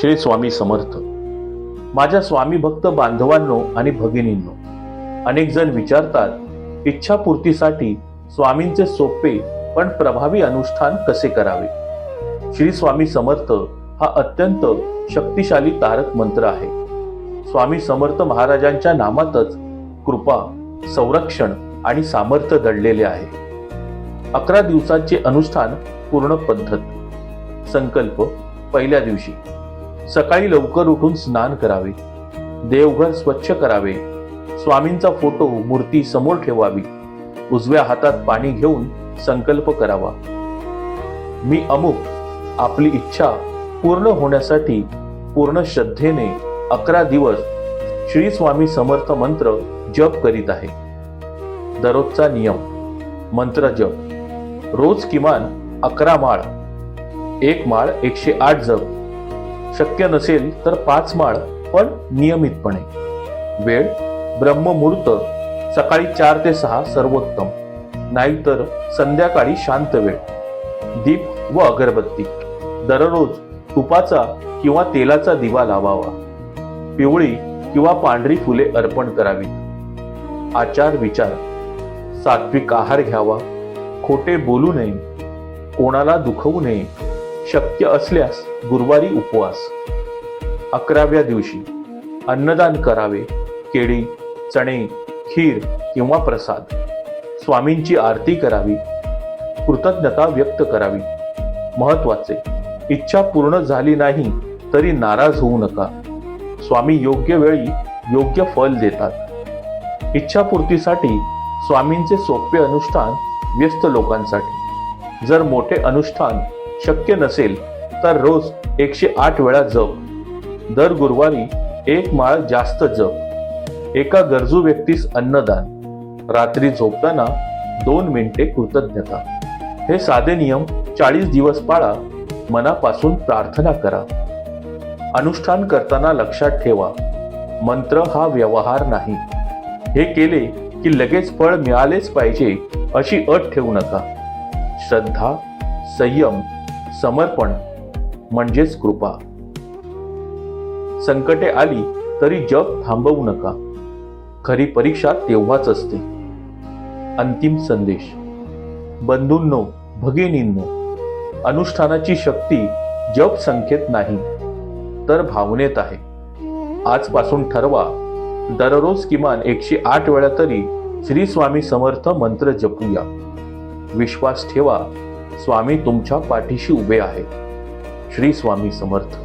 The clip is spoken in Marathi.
श्री स्वामी समर्थ. माझ्या स्वामी भक्त बांधवांनो आणि भगिनींनो, अनेक जण विचारतात इच्छापूर्तीसाठी स्वामींचे सोपे पण प्रभावी अनुष्ठान कसे करावे. श्री स्वामी समर्थ हा अत्यंत शक्तिशाली तारक मंत्र आहे. स्वामी समर्थ महाराजांच्या नामातच कृपा, संरक्षण आणि सामर्थ्य दडलेले आहे. 11 दिवसांचे अनुष्ठान पूर्ण पद्धत. संकल्प. पहिल्या दिवशी सकाळी लवकर उठून स्नान करावे, देवघर स्वच्छ करावे, स्वामींचा फोटो मूर्ती समोर ठेवावी, उजव्या हातात पाणी घेऊन संकल्प करावा. मी अमुक, आपली इच्छा पूर्ण होण्यासाठी पूर्ण श्रद्धेने 11 दिवस श्री स्वामी समर्थ मंत्र जप करीत आहे. दररोजचा नियम. मंत्र जप. रोज किमान 11 माळ, 1 माळ 108 जप, शक्य नसेल तर 5 माळ पण नियमितपणे. वेळ ब्रह्ममुहूर्त सकाळी 4 ते 6 सर्वोत्तम, नाहीतर संध्याकाळी शांत वेळ. दीप व अगरबत्ती. दररोज तुपाचा किंवा तेलाचा दिवा लावावा. पिवळी किंवा पांढरी फुले अर्पण करावीत. आचार विचार. सात्विक आहार घ्यावा, खोटे बोलू नये, कोणाला दुखवू नये, शक्य असल्यास गुरुवारी उपवास. 11व्या दिवशी अन्नदान करावे. केळी, चणे, खीर किंवा प्रसाद. स्वामींची आरती करावी, कृतज्ञता व्यक्त करावी. महत्वाचे, इच्छा पूर्ण झाली नाही तरी नाराज होऊ नका. स्वामी योग्य वेळी योग्य फल देतात. इच्छापूर्तीसाठी स्वामींचे सोपे अनुष्ठान व्यस्त लोकांसाठी. जर मोठे अनुष्ठान शक्य नसेल तर रोज 108 वेळा जप. दर गुरुवारी 1 माळ जास्त जप. एका गरजू व्यक्तीस अन्नदान. रात्री झोपताना 2 मिनिटे कृतज्ञता. हे साधे नियम 40 दिवस पाळा. मनापासून प्रार्थना करा. अनुष्ठान करताना लक्षात ठेवा, मंत्र हा व्यवहार नाही. हे केले की लगेच फळ मिळालेच पाहिजे अशी अट ठेवू नका. श्रद्धा, संयम, समर्पण म्हणजेच कृपा. संकटे आली तरी जप थांबवू नका. खरी परीक्षा तेव्हाच असते. अंतिम संदेश. बंधूंनो, भगिनींनो, अनुष्ठानाची शक्ती जप संख्येत नाही तर भावनेत आहे. आजपासून ठरवा, दररोज किमान 108 वेळा तरी श्री स्वामी समर्थ मंत्र जपूया. विश्वास ठेवा, स्वामी तुमच्या पाठीशी उभे आहेत. श्री स्वामी समर्थ.